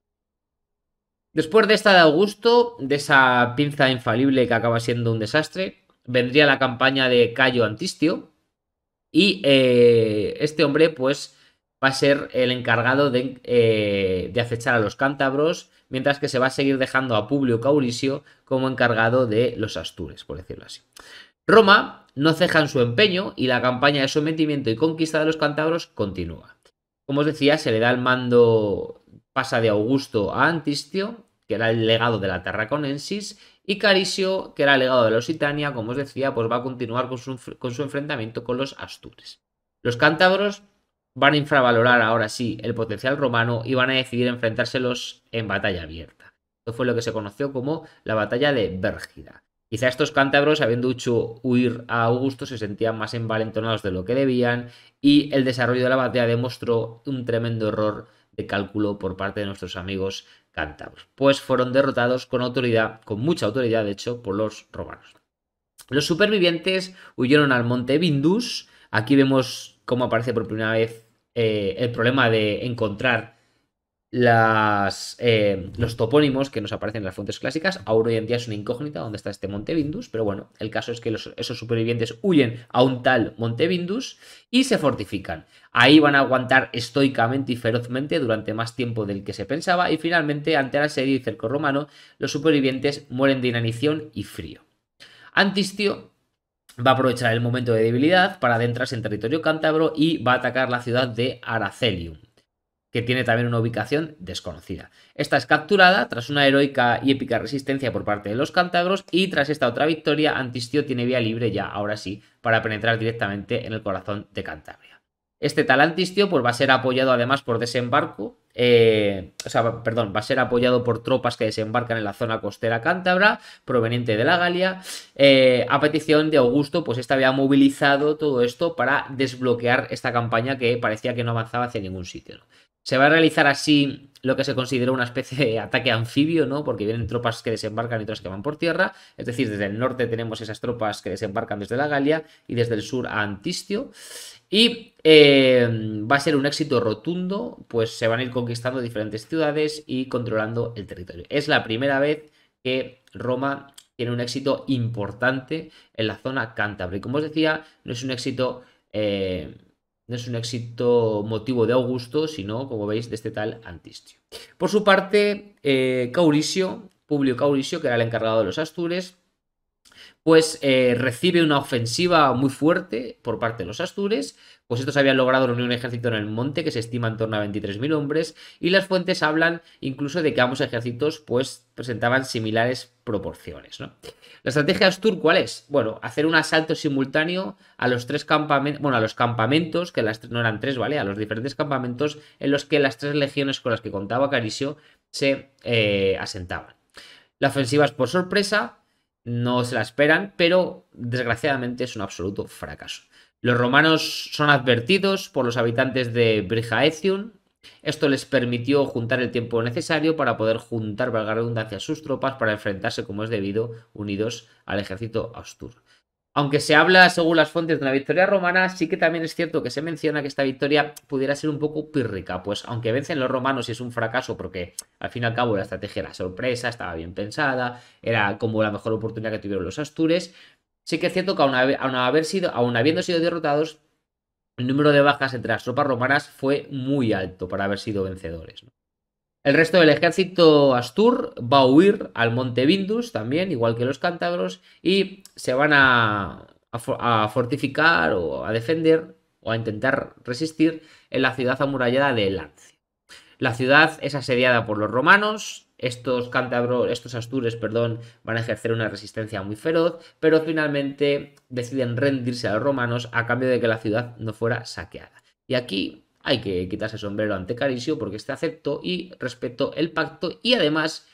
Speaker 1: Después de esta de Augusto, de esa pinza infalible que acaba siendo un desastre, vendría la campaña de Cayo Antistio y este hombre pues va a ser el encargado de acechar a los cántabros, mientras que se va a seguir dejando a Publio Caurisio como encargado de los astures, por decirlo así. Roma no ceja en su empeño y la campaña de sometimiento y conquista de los cántabros continúa. Como os decía, se le da el mando, pasa de Augusto a Antistio, que era el legado de la Tarraconensis, y Carisio, que era el legado de la Occitania, como os decía, pues va a continuar con su enfrentamiento con los astures. Los cántabros van a infravalorar ahora sí el potencial romano y van a decidir enfrentárselos en batalla abierta. Esto fue lo que se conoció como la batalla de Bérgida. Quizá estos cántabros, habiendo hecho huir a Augusto, se sentían más envalentonados de lo que debían y el desarrollo de la batalla demostró un tremendo error de cálculo por parte de nuestros amigos cántabros, pues fueron derrotados con autoridad, con mucha autoridad de hecho, por los romanos. Los supervivientes huyeron al monte Vindus. Aquí vemos cómo aparece por primera vez el problema de encontrar los topónimos que nos aparecen en las fuentes clásicas. Aún hoy en día es una incógnita dónde está este Monte Vindus, pero bueno, el caso es que esos supervivientes huyen a un tal Monte Vindus y se fortifican. Ahí van a aguantar estoicamente y ferozmente durante más tiempo del que se pensaba y finalmente, ante el asedio y cerco romano, los supervivientes mueren de inanición y frío. Antistio va a aprovechar el momento de debilidad para adentrarse en territorio cántabro y va a atacar la ciudad de Aracelium, que tiene también una ubicación desconocida. Esta es capturada tras una heroica y épica resistencia por parte de los cántabros y tras esta otra victoria, Antistio tiene vía libre ya, ahora sí, para penetrar directamente en el corazón de Cantabria. Este tal Antistio pues va a ser apoyado además por desembarco, va a ser apoyado por tropas que desembarcan en la zona costera cántabra, proveniente de la Galia, a petición de Augusto, pues este había movilizado todo esto para desbloquear esta campaña que parecía que no avanzaba hacia ningún sitio, ¿no? Se va a realizar así lo que se considera una especie de ataque anfibio, ¿no? Porque vienen tropas que desembarcan y otras que van por tierra. Es decir, desde el norte tenemos esas tropas que desembarcan desde la Galia y desde el sur a Antistio. Y va a ser un éxito rotundo, pues se van a ir conquistando diferentes ciudades y controlando el territorio. Es la primera vez que Roma tiene un éxito importante en la zona cántabra. Y como os decía, no es un éxito motivo de Augusto, sino, como veis, de este tal Antistio. Por su parte, Publio Caurisio, que era el encargado de los astures, pues recibe una ofensiva muy fuerte por parte de los astures, pues estos habían logrado reunir un ejército en el monte que se estima en torno a 23.000 hombres y las fuentes hablan incluso de que ambos ejércitos pues presentaban similares proporciones, ¿no? La estrategia Astur, ¿cuál es? Bueno, hacer un asalto simultáneo a los tres campamentos, bueno, a los campamentos, que no eran tres, ¿vale? A los diferentes campamentos en los que las tres legiones con las que contaba Carisio se asentaban. La ofensiva es por sorpresa, no se la esperan, pero desgraciadamente es un absoluto fracaso. Los romanos son advertidos por los habitantes de Brigaecium. Esto les permitió juntar el tiempo necesario para poder juntar, valga la redundancia, sus tropas para enfrentarse como es debido, unidos al ejército Astur. Aunque se habla, según las fuentes, de una victoria romana, sí que también es cierto que se menciona que esta victoria pudiera ser un poco pírrica, pues aunque vencen los romanos y es un fracaso porque al fin y al cabo la estrategia era sorpresa, estaba bien pensada, era como la mejor oportunidad que tuvieron los astures, sí que es cierto que aun habiendo sido derrotados, el número de bajas entre las tropas romanas fue muy alto para haber sido vencedores, ¿no? El resto del ejército Astur va a huir al Monte Vindus también, igual que los cántabros, y se van a fortificar o a defender o a intentar resistir en la ciudad amurallada de Lancia. La ciudad es asediada por los romanos, estos astures, van a ejercer una resistencia muy feroz, pero finalmente deciden rendirse a los romanos a cambio de que la ciudad no fuera saqueada. Y aquí hay que quitarse el sombrero ante Carisio porque este aceptó y respetó el pacto y además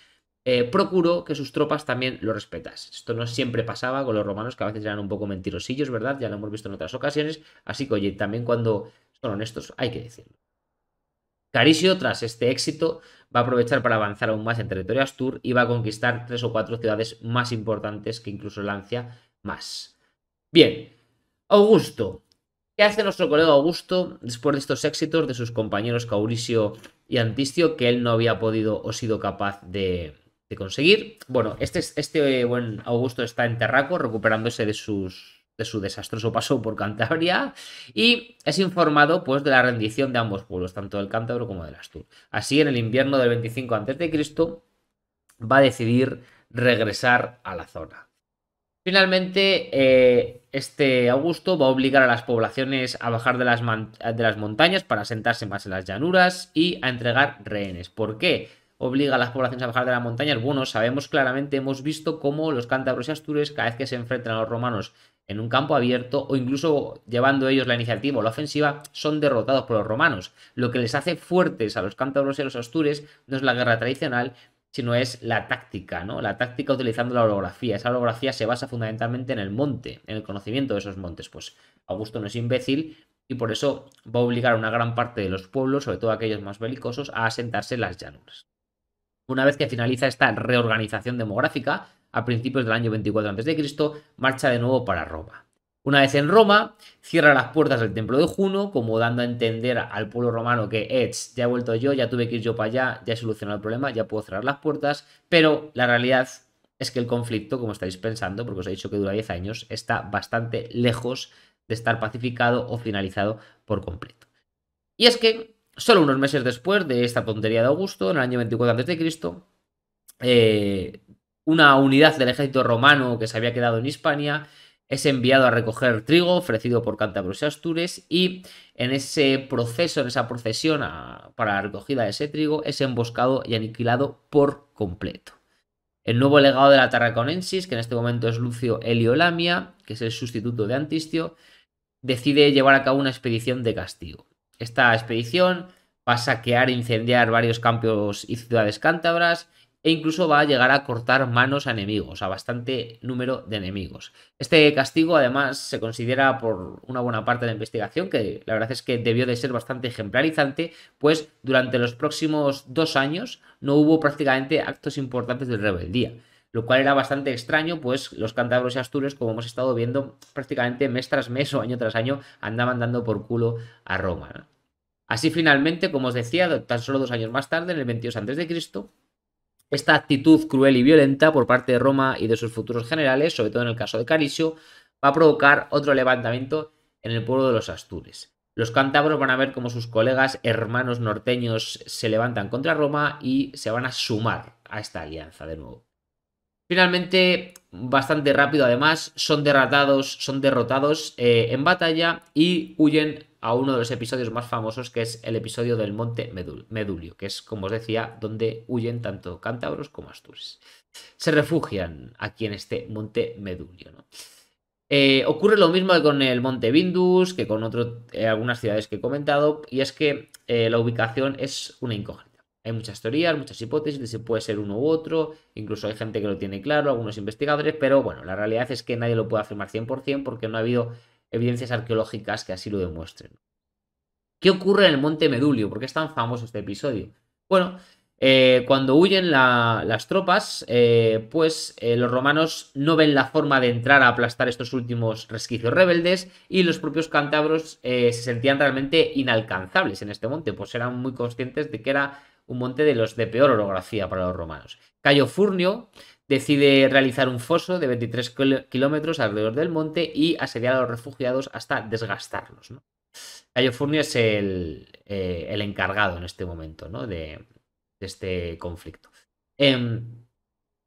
Speaker 1: procuró que sus tropas también lo respetasen. Esto no siempre pasaba con los romanos, que a veces eran un poco mentirosillos, ¿verdad? Ya lo hemos visto en otras ocasiones. Así que, oye, también cuando son honestos hay que decirlo. Carisio, tras este éxito, va a aprovechar para avanzar aún más en territorio Astur y va a conquistar 3 o 4 ciudades más importantes que incluso Lancia más. Bien, Augusto. ¿Qué hace nuestro colega Augusto después de estos éxitos de sus compañeros Caurisio y Antistio que él no había podido o sido capaz de conseguir? Bueno, este buen Augusto está en Terraco recuperándose de su desastroso paso por Cantabria y es informado pues de la rendición de ambos pueblos, tanto del Cántabro como del Astur. Así, en el invierno del 25 a.C. va a decidir regresar a la zona. Finalmente, este Augusto va a obligar a las poblaciones a bajar de las montañas para asentarse más en las llanuras y a entregar rehenes. ¿Por qué obliga a las poblaciones a bajar de las montañas? Bueno, sabemos claramente, hemos visto cómo los cántabros y astures, cada vez que se enfrentan a los romanos en un campo abierto o incluso llevando ellos la iniciativa o la ofensiva, son derrotados por los romanos. Lo que les hace fuertes a los cántabros y a los astures no es la guerra tradicional, sino es la táctica, ¿no? La táctica utilizando la orografía. Esa orografía se basa fundamentalmente en el monte, en el conocimiento de esos montes. Pues Augusto no es imbécil y por eso va a obligar a una gran parte de los pueblos, sobre todo aquellos más belicosos, a asentarse en las llanuras. Una vez que finaliza esta reorganización demográfica, a principios del año 24 a.C., marcha de nuevo para Roma. Una vez en Roma, cierra las puertas del templo de Juno, como dando a entender al pueblo romano que, ya he vuelto yo, ya tuve que ir yo para allá, ya he solucionado el problema, ya puedo cerrar las puertas, pero la realidad es que el conflicto, como estáis pensando, porque os he dicho que dura 10 años, está bastante lejos de estar pacificado o finalizado por completo. Y es que, solo unos meses después de esta tontería de Augusto, en el año 24 a.C., una unidad del ejército romano que se había quedado en Hispania es enviado a recoger trigo ofrecido por cántabros y astures, y en ese proceso, en esa procesión para la recogida de ese trigo, es emboscado y aniquilado por completo. El nuevo legado de la Tarraconensis, que en este momento es Lucio Helio Lamia, que es el sustituto de Antistio, decide llevar a cabo una expedición de castigo. Esta expedición va a saquear e incendiar varios campos y ciudades cántabras, e incluso va a llegar a cortar manos a enemigos, a bastante número de enemigos. Este castigo, además, se considera por una buena parte de la investigación, que la verdad es que debió de ser bastante ejemplarizante, pues durante los próximos 2 años no hubo prácticamente actos importantes de rebeldía, lo cual era bastante extraño, pues los cántabros y astures, como hemos estado viendo, prácticamente mes tras mes o año tras año andaban dando por culo a Roma, ¿no? Así finalmente, como os decía, tan solo 2 años más tarde, en el 22 a.C., esta actitud cruel y violenta por parte de Roma y de sus futuros generales, sobre todo en el caso de Carisio, va a provocar otro levantamiento en el pueblo de los astures. Los cántabros van a ver cómo sus colegas hermanos norteños se levantan contra Roma y se van a sumar a esta alianza de nuevo. Finalmente, bastante rápido además, son derrotados en batalla y huyen a uno de los episodios más famosos, que es el episodio del Monte Medulio, que es, como os decía, donde huyen tanto cántabros como astures. Se refugian aquí en este Monte Medulio, ¿no? Ocurre lo mismo que con el Monte Vindus, que con algunas ciudades que he comentado, y es que la ubicación es una incógnita. Hay muchas teorías, muchas hipótesis de si puede ser uno u otro, incluso hay gente que lo tiene claro, algunos investigadores, pero bueno, la realidad es que nadie lo puede afirmar 100% porque no ha habido evidencias arqueológicas que así lo demuestren. ¿Qué ocurre en el Monte Medulio? ¿Por qué es tan famoso este episodio? Bueno, cuando huyen las tropas, los romanos no ven la forma de entrar a aplastar estos últimos resquicios rebeldes, y los propios cántabros se sentían realmente inalcanzables en este monte, pues eran muy conscientes de que era un monte de los de peor orografía para los romanos. Cayo Furnio decide realizar un foso de 23 kilómetros alrededor del monte y asediar a los refugiados hasta desgastarlos, ¿no? Cayo Furnio es el encargado en este momento, ¿no?, de este conflicto.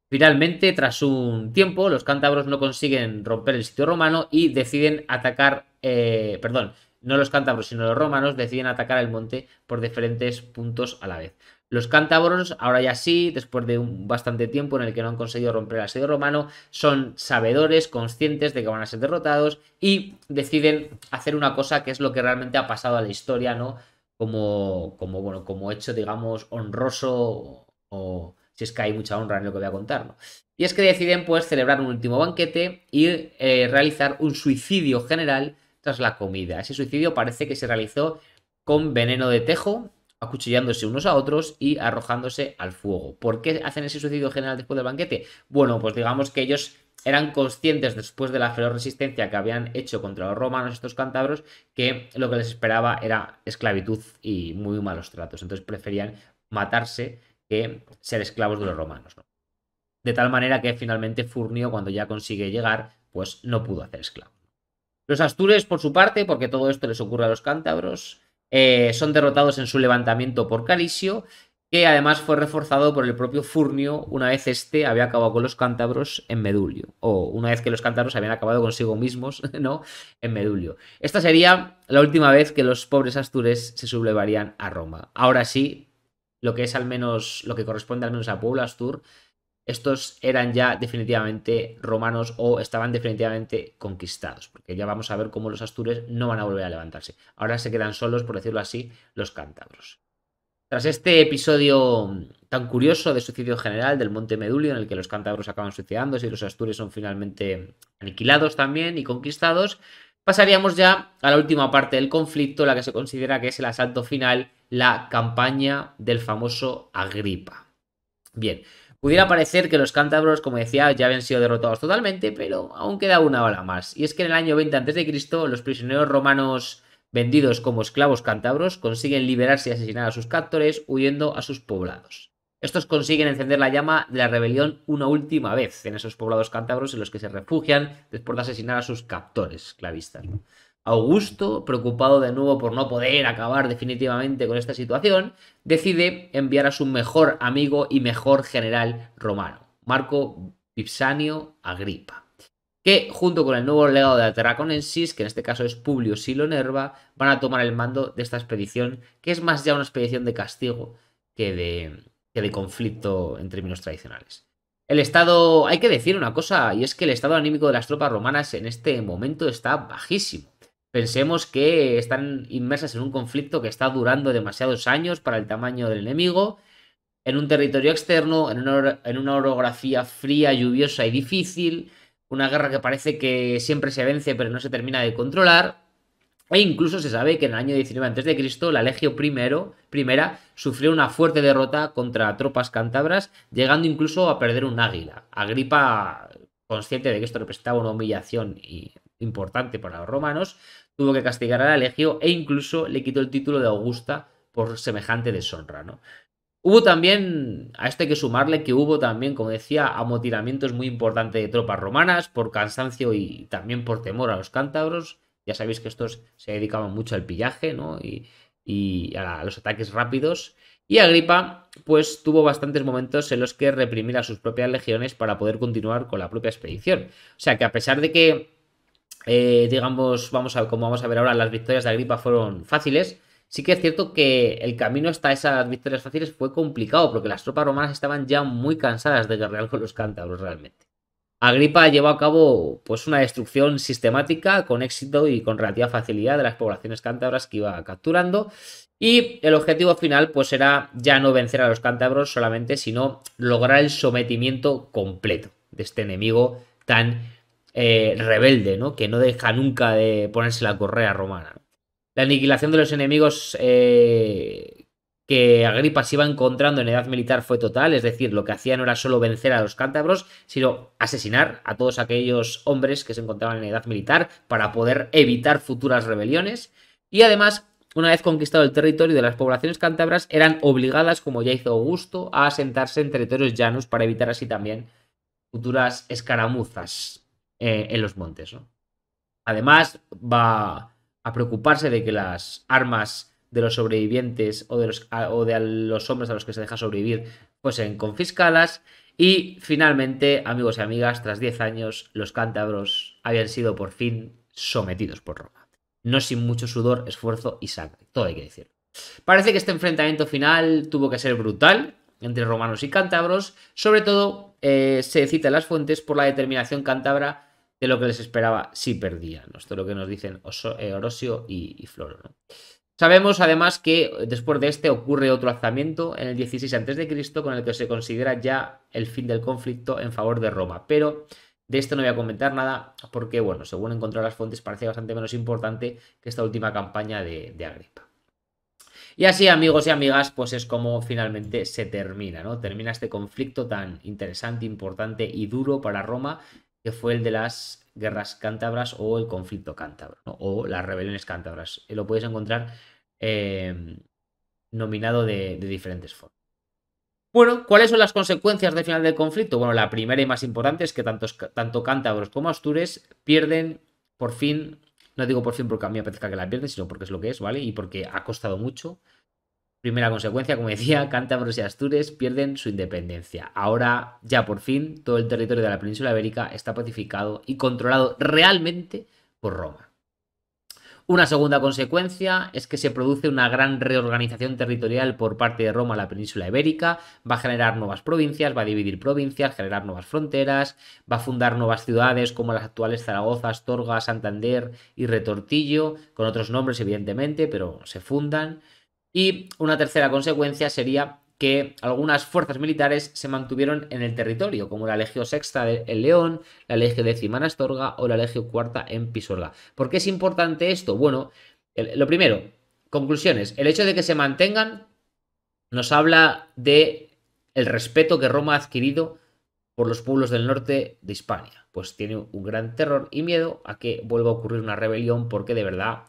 Speaker 1: Finalmente, tras un tiempo, los cántabros no consiguen romper el sitio romano y deciden atacar, no los cántabros, sino los romanos deciden atacar el monte por diferentes puntos a la vez. Los cántabros, ahora ya sí, después de bastante tiempo en el que no han conseguido romper el asedio romano, son sabedores, conscientes de que van a ser derrotados, y deciden hacer una cosa que es lo que realmente ha pasado a la historia, ¿no?, como hecho, digamos, honroso, o si es que hay mucha honra en lo que voy a contar, ¿no? Y es que deciden, pues, celebrar un último banquete y realizar un suicidio general tras la comida. Ese suicidio parece que se realizó con veneno de tejo, acuchillándose unos a otros y arrojándose al fuego. ¿Por qué hacen ese suicidio general después del banquete? Bueno, pues digamos que ellos eran conscientes, después de la feroz resistencia que habían hecho contra los romanos estos cántabros, que lo que les esperaba era esclavitud y muy malos tratos. Entonces preferían matarse que ser esclavos de los romanos, ¿no? De tal manera que finalmente Furnio, cuando ya consigue llegar, pues no pudo hacer esclavos. Los astures, por su parte, porque todo esto les ocurre a los cántabros, son derrotados en su levantamiento por Carisio, que además fue reforzado por el propio Furnio una vez este había acabado con los cántabros en Medulio, o una vez que los cántabros habían acabado consigo mismos, ¿no?, en Medulio. Esta sería la última vez que los pobres astures se sublevarían a Roma. Ahora sí, lo que es al menos, lo que corresponde al menos a Pueblo Astur, estos eran ya definitivamente romanos o estaban definitivamente conquistados, porque ya vamos a ver cómo los astures no van a volver a levantarse. Ahora se quedan solos, por decirlo así, los cántabros. Tras este episodio tan curioso de suicidio general del Monte Medulio, en el que los cántabros acaban suicidándose y los astures son finalmente aniquilados también y conquistados, pasaríamos ya a la última parte del conflicto, la que se considera que es el asalto final, la campaña del famoso Agripa. Bien, Pudiera parecer que los cántabros, como decía, ya habían sido derrotados totalmente, pero aún queda una bala más. Y es que en el año 20 a.C., los prisioneros romanos vendidos como esclavos cántabros consiguen liberarse y asesinar a sus captores huyendo a sus poblados. Estos consiguen encender la llama de la rebelión una última vez en esos poblados cántabros en los que se refugian después de asesinar a sus captores esclavistas. Augusto, preocupado de nuevo por no poder acabar definitivamente con esta situación, decide enviar a su mejor amigo y mejor general romano, Marco Vipsanio Agripa, que junto con el nuevo legado de la Tarraconensis, que en este caso es Publio Silo Nerva, van a tomar el mando de esta expedición, que es más ya una expedición de castigo que de conflicto en términos tradicionales. El estado, hay que decir una cosa, y es que el estado anímico de las tropas romanas en este momento está bajísimo. Pensemos que están inmersas en un conflicto que está durando demasiados años para el tamaño del enemigo, en un territorio externo, en una orografía fría, lluviosa y difícil, una guerra que parece que siempre se vence pero no se termina de controlar, e incluso se sabe que en el año 19 a.C. la Legio I sufrió una fuerte derrota contra tropas cántabras, llegando incluso a perder un águila. Agripa, consciente de que esto representaba una humillación importante para los romanos, tuvo que castigar a la Legio e incluso le quitó el título de Augusta por semejante deshonra, ¿no? Hubo también, a esto hay que sumarle que hubo también, como decía, amotinamientos muy importantes de tropas romanas por cansancio y también por temor a los cántabros. Ya sabéis que estos se dedicaban mucho al pillaje, ¿no? Y a los ataques rápidos. Y Agripa, pues tuvo bastantes momentos en los que reprimir a sus propias legiones para poder continuar con la propia expedición. O sea que a pesar de que, digamos, como vamos a ver ahora, las victorias de Agripa fueron fáciles, sí que es cierto que el camino hasta esas victorias fáciles fue complicado, porque las tropas romanas estaban ya muy cansadas de guerrear con los cántabros realmente. Agripa llevó a cabo pues una destrucción sistemática con éxito y con relativa facilidad de las poblaciones cántabras que iba capturando, y el objetivo final pues era ya no vencer a los cántabros solamente, sino lograr el sometimiento completo de este enemigo tan rebelde, ¿no? Que no deja nunca de ponerse la correa romana. La aniquilación de los enemigos que Agripa se iba encontrando en edad militar fue total, es decir, lo que hacía no era solo vencer a los cántabros, sino asesinar a todos aquellos hombres que se encontraban en edad militar para poder evitar futuras rebeliones. Y además, una vez conquistado el territorio de las poblaciones cántabras, eran obligadas, como ya hizo Augusto, a asentarse en territorios llanos para evitar así también futuras escaramuzas en los montes, ¿no? Además, va a preocuparse de que las armas de los sobrevivientes o de los hombres a los que se deja sobrevivir fuesen confiscadas. Y finalmente, amigos y amigas, tras 10 años, los cántabros habían sido por fin sometidos por Roma. No sin mucho sudor, esfuerzo y sangre, todo hay que decirlo. Parece que este enfrentamiento final tuvo que ser brutal entre romanos y cántabros. Sobre todo, se cita en las fuentes por la determinación cántabra de lo que les esperaba si perdían, ¿no? Esto es lo que nos dicen Orosio y Floro, ¿no? Sabemos además que después de este ocurre otro alzamiento en el 16 a.C. con el que se considera ya el fin del conflicto en favor de Roma, pero de esto no voy a comentar nada porque, bueno, según encontré las fuentes parece bastante menos importante que esta última campaña de Agripa. Y así, amigos y amigas, pues es como finalmente se termina, ¿no? Termina este conflicto tan interesante, importante y duro para Roma, que fue el de las guerras cántabras o el conflicto cántabro, ¿no? O las rebeliones cántabras. Lo podéis encontrar nominado de diferentes formas. Bueno, ¿cuáles son las consecuencias del final del conflicto? Bueno, la primera y más importante es que tanto cántabros como astures pierden por fin, no digo por fin porque a mí me parezca que la pierden, sino porque es lo que es, ¿vale? Y porque ha costado mucho. Primera consecuencia, como decía, cántabros y astures pierden su independencia. Ahora, ya por fin, todo el territorio de la península ibérica está pacificado y controlado realmente por Roma. Una segunda consecuencia es que se produce una gran reorganización territorial por parte de Roma en la península ibérica, va a generar nuevas provincias, va a dividir provincias, generar nuevas fronteras, va a fundar nuevas ciudades como las actuales Zaragoza, Astorga, Santander y Retortillo, con otros nombres evidentemente, pero se fundan. Y una tercera consecuencia sería que algunas fuerzas militares se mantuvieron en el territorio, como la Legio Sexta en León, la Legio Décima en Astorga o la Legio Cuarta en Pisorga. ¿Por qué es importante esto? Bueno, lo primero, conclusiones. El hecho de que se mantengan nos habla de el respeto que Roma ha adquirido por los pueblos del norte de Hispania. Pues tiene un gran terror y miedo a que vuelva a ocurrir una rebelión porque de verdad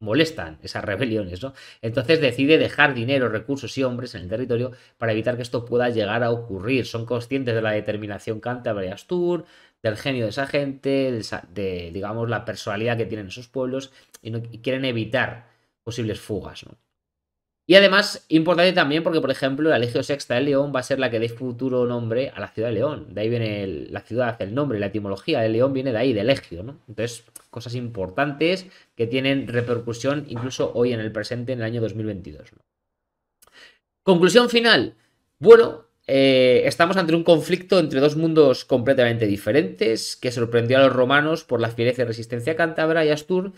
Speaker 1: molestan esas rebeliones, ¿no? Entonces decide dejar dinero, recursos y hombres en el territorio para evitar que esto pueda llegar a ocurrir. Son conscientes de la determinación cántabra y Astur, del genio de esa gente, de digamos, la personalidad que tienen esos pueblos y quieren evitar posibles fugas, ¿no? Y además, importante también porque, por ejemplo, la Legio Sexta de León va a ser la que dé futuro nombre a la ciudad de León. De ahí viene la ciudad, el nombre, la etimología de León viene de ahí, de Legio, ¿no? Entonces, cosas importantes que tienen repercusión incluso hoy en el presente, en el año 2022, ¿no? Conclusión final. Bueno, estamos ante un conflicto entre dos mundos completamente diferentes que sorprendió a los romanos por la fiereza y resistencia cántabra y Astur.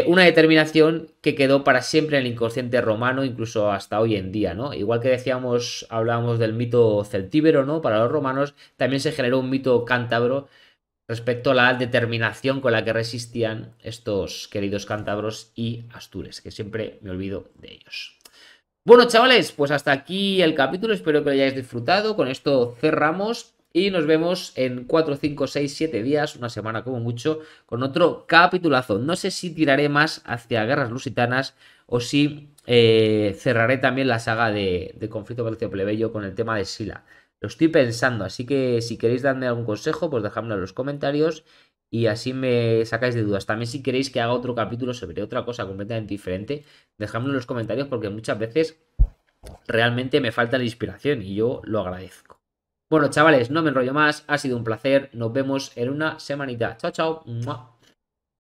Speaker 1: Una determinación que quedó para siempre en el inconsciente romano, incluso hasta hoy en día, ¿no? Igual que decíamos, hablábamos del mito celtíbero, ¿no? Para los romanos, también se generó un mito cántabro respecto a la determinación con la que resistían estos queridos cántabros y astures, que siempre me olvido de ellos. Bueno, chavales, pues hasta aquí el capítulo. Espero que lo hayáis disfrutado. Con esto cerramos y nos vemos en 4, 5, 6, 7 días, una semana como mucho, con otro capitulazo. No sé si tiraré más hacia guerras lusitanas o si cerraré también la saga de conflicto Galacio Plebeyo con el tema de Sila. Lo estoy pensando, así que si queréis darme algún consejo, pues dejadmelo en los comentarios y así me sacáis de dudas. También si queréis que haga otro capítulo sobre otra cosa completamente diferente, dejadmelo en los comentarios porque muchas veces realmente me falta la inspiración y yo lo agradezco. Bueno, chavales, no me enrollo más, ha sido un placer, nos vemos en una semanita. Chao, chao. ¡Mua!